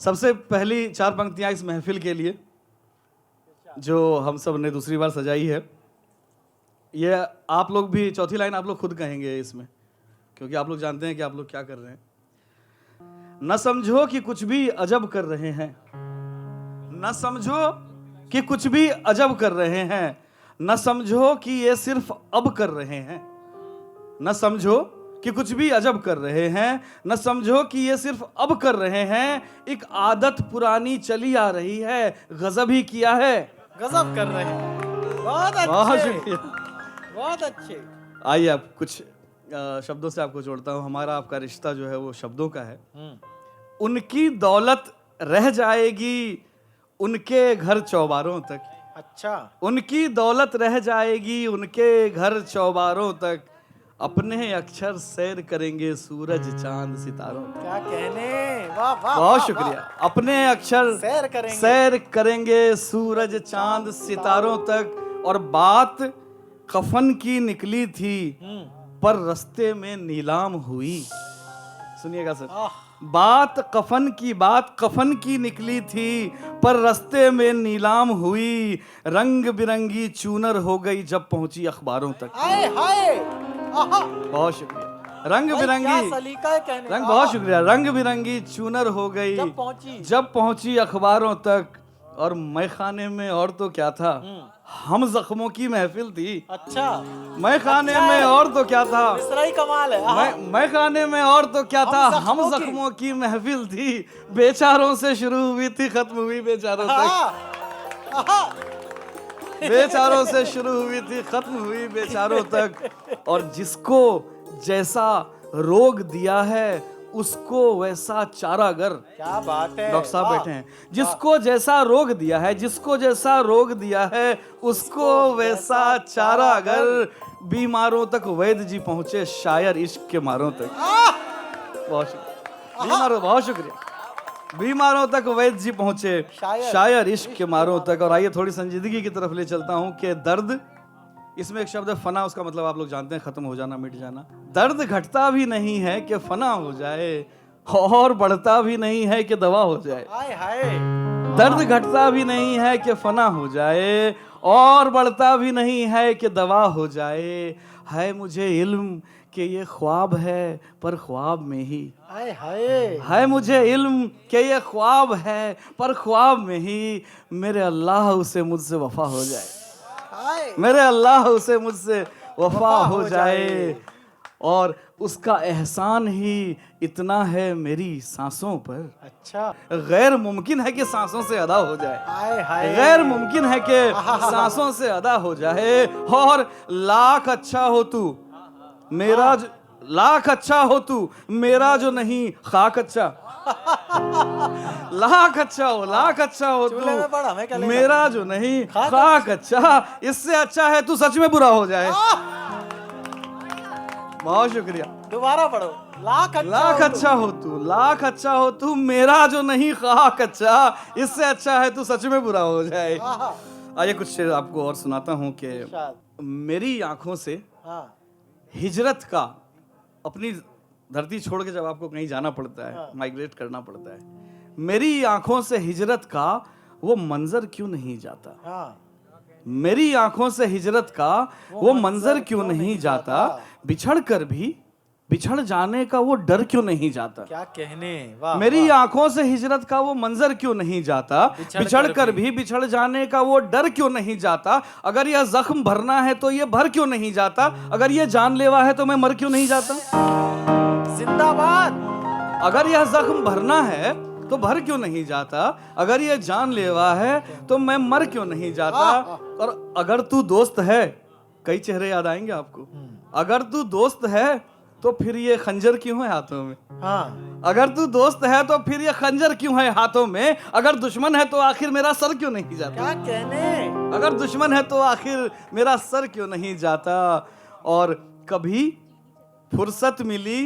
सबसे पहली चार पंक्तियां इस महफिल के लिए जो हम सब ने दूसरी बार सजाई है। ये आप लोग भी चौथी लाइन आप लोग खुद कहेंगे इसमें, क्योंकि आप लोग जानते हैं कि आप लोग क्या कर रहे हैं। न समझो कि कुछ भी अजब कर रहे हैं, न समझो कि कुछ भी अजब कर रहे हैं, न समझो कि ये सिर्फ अब कर रहे हैं। न समझो कि कुछ भी अजब कर रहे हैं, न समझो कि ये सिर्फ अब कर रहे हैं। एक आदत पुरानी चली आ रही है, गजब ही किया है। गजब कर रहे हैं। बहुत बहुत अच्छे, शुक्रिया। बहुत अच्छे। आइए आप कुछ शब्दों से आपको जोड़ता हूँ। हमारा आपका रिश्ता जो है वो शब्दों का है। उनकी दौलत रह जाएगी उनके घर चौबारों तक। अच्छा, उनकी दौलत रह जाएगी उनके घर चौबारों तक। अपने अक्षर सैर करेंगे सूरज चांद सितारों तक। क्या कहने, वाह वाह। बहुत शुक्रिया। अपने अक्षर सैर करेंगे सूरज चांद सितारों तक। और बात कफन की निकली थी पर रास्ते में नीलाम हुई। सुनिएगा सर, बात कफन की निकली थी पर रास्ते में नीलाम हुई। रंग बिरंगी चूनर हो गई जब पहुंची अखबारों तक। हाय हाय, बहुत शुक्रिया। रंग बिरंगी सलीका है कहने रंग, बहुत शुक्रिया। रंग बिरंगी चूनर हो गई जब पहुंची अखबारों तक। और मैं खाने में और तो क्या था, हम जख्मों की महफिल थी। अच्छा, मैं खाने में और तो क्या था, मिसरा ही कमाल है। मैं खाने में और तो क्या था, हम जख्मों की महफिल थी। बेचारों से शुरू हुई थी खत्म हुई बेचारों तक। बेचारों से शुरू हुई थी खत्म हुई बेचारों तक। और जिसको जैसा रोग दिया है उसको वैसा चारागर। क्या बात है, डॉक्टर साहब बैठे हैं। जिसको जैसा रोग दिया है, जिसको जैसा रोग दिया है उसको वैसा चारागर। बीमारों तक वैद्य जी पहुंचे शायर इश्क के मारों तक। बहुत शुक्रिया। बहुत शुक्रिया। बीमारों तक वैद्य जी पहुंचे शायर इश्क के मारों तक। और आइए थोड़ी संजीदगी की तरफ ले चलता हूं कि दर्द, इसमें एक शब्द है फना, उसका मतलब आप लोग जानते हैं खत्म हो जाना, मिट जाना। दर्द घटता भी नहीं है कि फना हो जाए, और बढ़ता भी नहीं है कि दवा हो जाए। हाय हाय, दर्द घटता भी नहीं है कि फना हो जाए, और बढ़ता भी नहीं है कि दवा हो जाए। है मुझे इल्म कि ये ख्वाब है पर ख्वाब में ही। हाय हाय, है मुझे इल्म कि ये ख्वाब है पर ख्वाब में ही। मेरे अल्लाह उसे मुझसे वफा हो जाए, मेरे अल्लाह उसे मुझसे वफा हो जाए। और उसका एहसान ही इतना है मेरी सांसों पर। अच्छा, गैर मुमकिन है कि सांसों से अदा हो जाए। हाय हाय, गैर मुमकिन है कि सांसों से अदा हो जाए। और लाख अच्छा हो तू मेरा जो, लाख अच्छा हो तू मेरा जो नहीं खाक अच्छा। लाख अच्छा हो तू मेरा जो नहीं खाक अच्छा। इससे अच्छा है तू सच में बुरा हो जाए। बहुत शुक्रिया। दोबारा पढ़ो। लाख अच्छा हो तू मेरा जो नहीं खाक अच्छा। इससे अच्छा है तू सच में बुरा हो जाए। आइए कुछ शेर आपको और सुनाता हूँ कि मेरी आंखों से हिजरत का, अपनी धरती छोड़ के जब आपको कहीं जाना पड़ता है, माइग्रेट करना पड़ता है, मेरी आंखों से हिजरत का वो मंजर क्यों नहीं जाता। मेरी आंखों से हिजरत का वो मंजर क्यों नहीं जाता। बिछड़ कर भी बिछड़ जाने का वो डर क्यों नहीं जाता। क्या कहने, वाह। मेरी आंखों से हिजरत का वो मंजर क्यों नहीं जाता। बिछड़ कर भी बिछड़ जाने का वो डर क्यों नहीं जाता। अगर यह जख्म भरना है तो ये भर क्यों नहीं जाता। अगर ये जानलेवा है तो मैं मर क्यों नहीं जाता। जिंदाबाद। अगर यह जख्म भरना है तो भर क्यों नहीं जाता। अगर ये जानलेवा है तो मैं मर क्यों नहीं जाता। और अगर तू दोस्त है, कई चेहरे याद आएंगे आपको। अगर तू दोस्त है तो फिर ये खंजर क्यों है हाथों में। अगर तू दोस्त है तो फिर ये खंजर क्यों है हाथों में। अगर दुश्मन है तो आखिर मेरा सर क्यों नहीं जाता। क्या कहने, अगर दुश्मन है तो आखिर मेरा सर क्यों नहीं जाता। और कभी फुर्सत मिली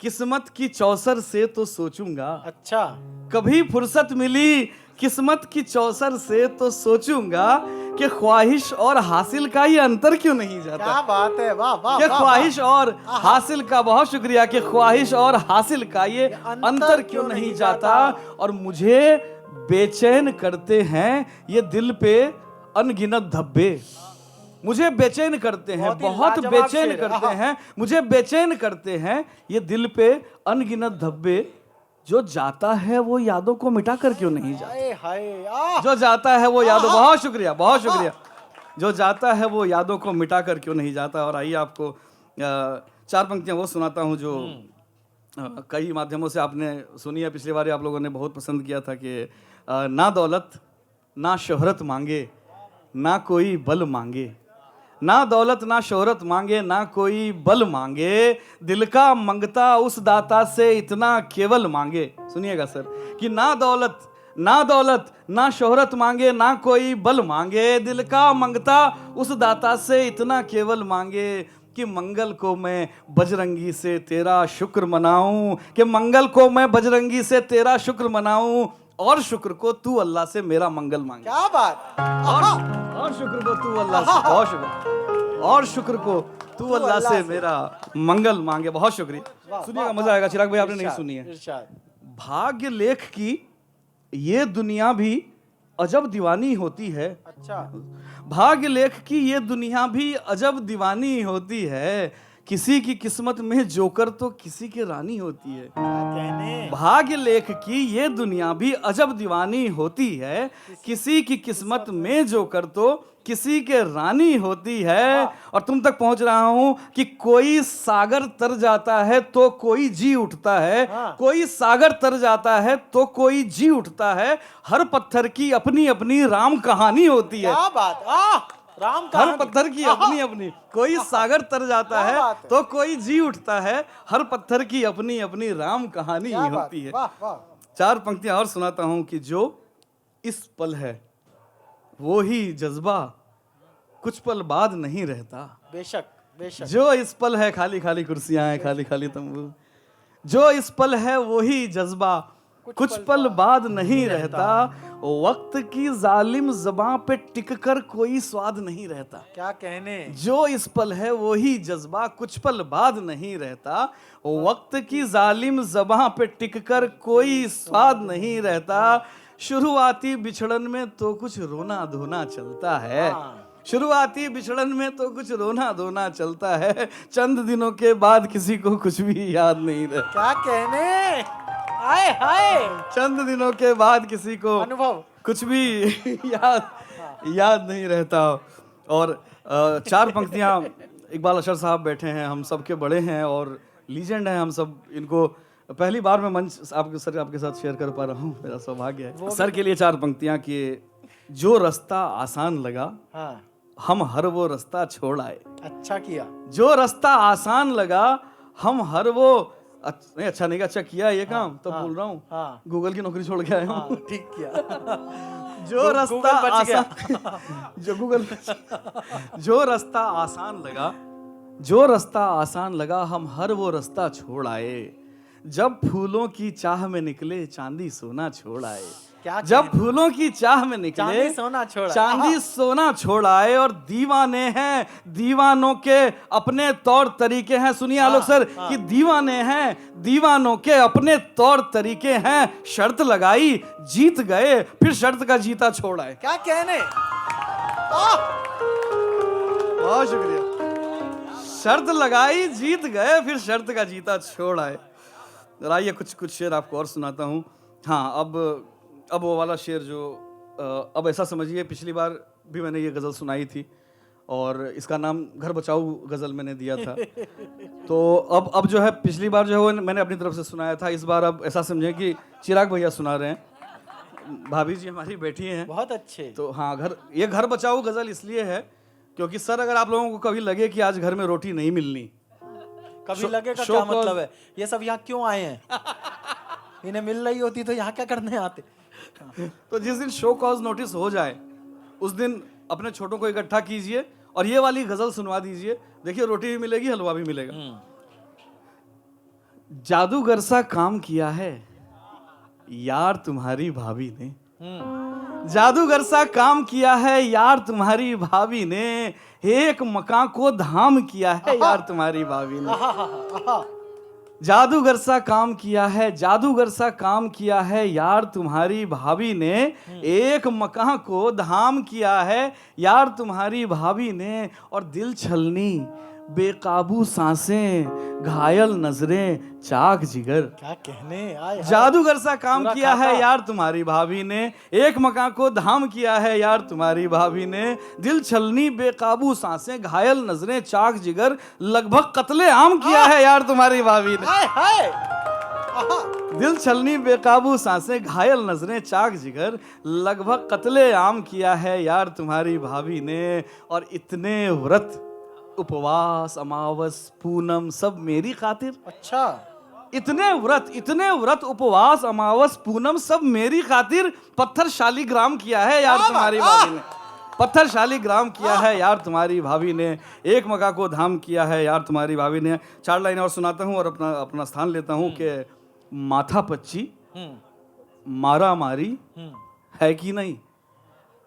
किस्मत की चौसर से तो सोचूंगा। अच्छा, कभी फुर्सत मिली किस्मत की चौसर से तो सोचूंगा कि ख्वाहिश और हासिल का ये अंतर क्यों नहीं जाता। क्या बात है, वाह वाह कि वाह, ख्वाहिश और हासिल का, बहुत शुक्रिया, कि ख्वाहिश और हासिल का ये अंतर क्यों नहीं जाता। और मुझे बेचैन करते हैं ये दिल पे अनगिनत धब्बे, मुझे बेचैन करते हैं, बहुत ही बहुत लाजवाब बेचैन शेर, करते आहा। हैं, मुझे बेचैन करते हैं ये दिल पे अनगिनत धब्बे। जो जाता है वो यादों को मिटा कर क्यों नहीं जाता। हाय हाय, आह, जो जाता है वो यादों, बहुत शुक्रिया, बहुत शुक्रिया। जो जाता है वो यादों को मिटा कर क्यों नहीं जाता। और आइए आपको चार पंक्तियां वो सुनाता हूं जो कई माध्यमों से आपने सुनी है। पिछली बार आप लोगों ने बहुत पसंद किया था कि ना दौलत ना शोहरत मांगे ना कोई बल मांगे, ना दौलत ना शोहरत मांगे ना कोई बल मांगे, दिल का मंगता उस दाता से इतना केवल मांगे। सुनिएगा सर, कि ना दौलत ना शोहरत मांगे ना कोई बल मांगे, दिल का मंगता उस दाता से इतना केवल मांगे, कि मंगल को मैं बजरंगी से तेरा शुक्र मनाऊं, कि मंगल को मैं बजरंगी से तेरा शुक्र मनाऊं, और शुक्र को तू अल्लाह से मेरा मंगल मांगे। क्या बात, और शुक्र को तू अल्लाह से, बहुत शुक्र, और शुक्र को तू अल्लाह से मेरा मंगल मांगे। बहुत शुक्रिया, सुनिएगा, मजा आएगा। चिराग भाई आपने नहीं सुनी है। इरशाद, भाग्य लेख की ये दुनिया भी अजब दीवानी होती है। अच्छा, भाग्य लेख की ये दुनिया भी अजब दीवानी होती है, किसी की किस्मत में जोकर तो किसी की रानी होती है। क्या कहने, भाग्य लेख की ये दुनिया भी अजब दीवानी होती है, किसी की किस्मत में जोकर तो किसी के रानी होती है। और तुम तक पहुंच रहा हूं कि कोई सागर तर जाता है तो कोई जी उठता है, कोई सागर तर जाता है तो कोई जी उठता है, हर पत्थर की अपनी अपनी राम कहानी होती है। क्या बात, आह, राम हर कहानी, पत्थर की अपनी अपनी, कोई सागर तर जाता क्या है बात है। तो कोई जी उठता है, हर पत्थर की अपनी अपनी राम कहानी क्या ही बात, होती है। वाह वाह, चार पंक्तियां और सुनाता हूं कि जो इस पल है वो ही जज्बा कुछ पल बाद नहीं रहता। बेशक बेशक, जो इस पल है, खाली खाली कुर्सियां हैं, खाली खाली तंबू, जो इस पल है वही जज्बा कुछ पल बाद नहीं रहता, वक्त की जालिम ज़बां पे टिक कर कोई स्वाद नहीं रहता। क्या कहने, जो इस पल है वही जज्बा कुछ पल बाद नहीं रहता, वक्त की जालिम ज़बां पे टिक कर कोई स्वाद नहीं रहता, शुरुआती बिछड़न में तो कुछ रोना धोना चलता है, शुरुआती बिछड़न में तो कुछ रोना धोना चलता है, चंद दिनों के बाद किसी को कुछ भी याद नहीं रहता। क्या कहने, हाय हाय, चंद दिनों के बाद किसी को अनुभव, कुछ भी याद नहीं रहता। और चार पंक्तियां, इकबाल अशर साहब बैठे हैं, हम सबके बड़े हैं और लीजेंड हैं हम सब। इनको पहली बार मैं मंच आपके साथ शेयर कर पा रहा हूँ, मेरा सौभाग्य है। सर के लिए चार पंक्तियां कि जो रास्ता आसान लगा हाँ, हम हर वो रास्ता छोड़ आए। अच्छा किया, जो रास्ता आसान लगा हम हर वो नहीं, अच्छा नहीं, अच्छा किया ये काम, तब बोल रहा हूँ। हाँ, गूगल की नौकरी छोड़ के आया हूँ। ठीक किया, जो रास्ता बच गया। आसान जो गूगल जो रास्ता आसान लगा, जो रास्ता आसान लगा हम हर वो रास्ता छोड़ आए, जब फूलों की चाह में निकले चांदी सोना छोड़ आए। क्या जब फूलों की चाह में निकले चांदी सोना छोड़ आए। चांदी सोना छोड़ आए, और दीवाने हैं, दीवानों के अपने तौर तरीके हैं। सुनिए आलोक सर, कि दीवाने हैं, दीवानों के अपने तौर तरीके हैं, शर्त लगाई जीत गए फिर शर्त का जीता छोड़ आए। क्या कहने, बहुत शुक्रिया। शर्त लगाई जीत गए फिर शर्त का जीता छोड़ आए। आइए कुछ शेर आपको और सुनाता हूँ। हाँ, अब वो वाला शेर जो अब ऐसा समझिए, पिछली बार भी मैंने ये गज़ल सुनाई थी और इसका नाम घर बचाओ गज़ल मैंने दिया था। तो अब जो है, पिछली बार जो है वो मैंने अपनी तरफ से सुनाया था, इस बार अब ऐसा समझें कि चिराग भैया सुना रहे हैं, भाभी जी हमारी बैठी हैं। बहुत अच्छे। तो हाँ, ये घर बचाओ गज़ल इसलिए है क्योंकि सर, अगर आप लोगों को कभी लगे कि आज घर में रोटी नहीं मिलनी, कभी लगेगा क्या मतलब है, ये सब यहाँ क्यों आए हैं, इन्हें मिल रही होती तो यहाँ क्या करने आते। तो जिस दिन शो कॉज नोटिस हो जाए उस दिन अपने छोटों को इकट्ठा कीजिए और ये वाली गजल सुनवा दीजिए, देखिए रोटी भी मिलेगी, हलवा भी मिलेगा। जादूगर सा काम किया है यार तुम्हारी भाभी ने, जादूगर सा काम किया है यार तुम्हारी भाभी ने, एक मकान को धाम किया है यार तुम्हारी भाभी ने। जादूगर सा काम किया है, जादूगर सा काम किया है यार तुम्हारी भाभी ने, एक मकान को धाम किया है यार तुम्हारी भाभी ने। और दिल छलनी बेकाबू सांसें, घायल नजरें, चाक जिगर। क्या कहने आए। जादूगर सा काम पूरा किया है खाता। यार तुम्हारी भाभी ने, एक मकान को धाम किया है यार तुम्हारी भाभी ने। दिल छलनी बेकाबू सांसें, घायल नजरें, चाक जिगर, लगभग कत्ले आम किया है यार तुम्हारी भाभी ने। हाय हाय। दिल छलनी बेकाबू सांसें, घायल नजरें, चाक जिगर, लगभग कत्ले आम किया है यार तुम्हारी भाभी ने। और इतने व्रत उपवास अमावस पूनम सब मेरी खातिर। अच्छा। इतने व्रत उपवास अमावस पूनम सब मेरी खातिर पत्थर शालीग्राम किया है यार तुम्हारी भाभी ने। पत्थर शालीग्राम किया है यार तुम्हारी भाभी ने, एक मका को धाम किया है यार तुम्हारी भाभी ने। 4 लाइन और सुनाता हूँ और अपना स्थान लेता हूँ कि माथा पच्ची मारा मारी है कि नहीं,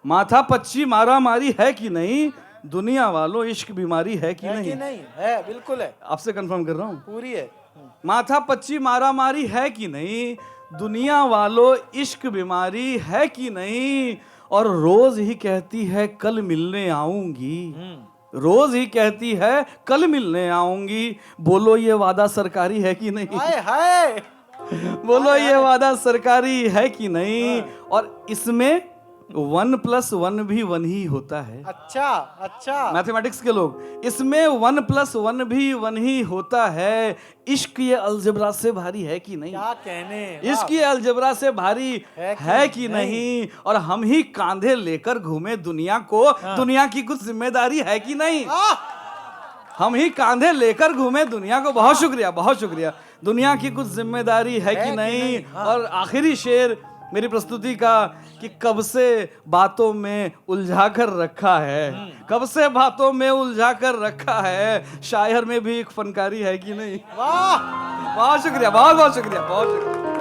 माथा पच्ची मारा मारी है कि नहीं, दुनिया वालों इश्क बीमारी है कि नहीं। नहीं है, बिल्कुल है, आपसे कंफर्म कर रहा हूँ, पूरी है। माथा पच्ची मारा मारी है कि नहीं, दुनिया वालों इश्क बीमारी है कि नहीं। और रोज ही कहती है कल मिलने आऊंगी, रोज ही कहती है कल मिलने आऊंगी। बोलो ये वादा सरकारी है कि नहीं, हाय हाय। बोलो ये वादा सरकारी है कि नहीं। और इसमें 1 + 1 भी 1 ही होता है। अच्छा अच्छा। मैथमेटिक्स के लोग, इसमें 1 + 1 भी 1 ही होता है। इश्क ये अलजेब्रा से भारी है कि नहीं, क्या कहने। इश्क ये अलजेब्रा से भारी है कि नहीं। और हम ही कांधे लेकर घूमे दुनिया को, दुनिया की कुछ जिम्मेदारी है कि नहीं। हम ही कांधे लेकर घूमे दुनिया को। बहुत शुक्रिया, बहुत शुक्रिया। दुनिया की कुछ जिम्मेदारी है कि नहीं। और आखिरी शेर मेरी प्रस्तुति का कि कब से बातों में उलझा कर रखा है, कब से बातों में उलझा कर रखा है, शायर में भी एक फनकारी है कि नहीं। वाह, बहुत शुक्रिया, बहुत बहुत शुक्रिया, बहुत शुक्रिया।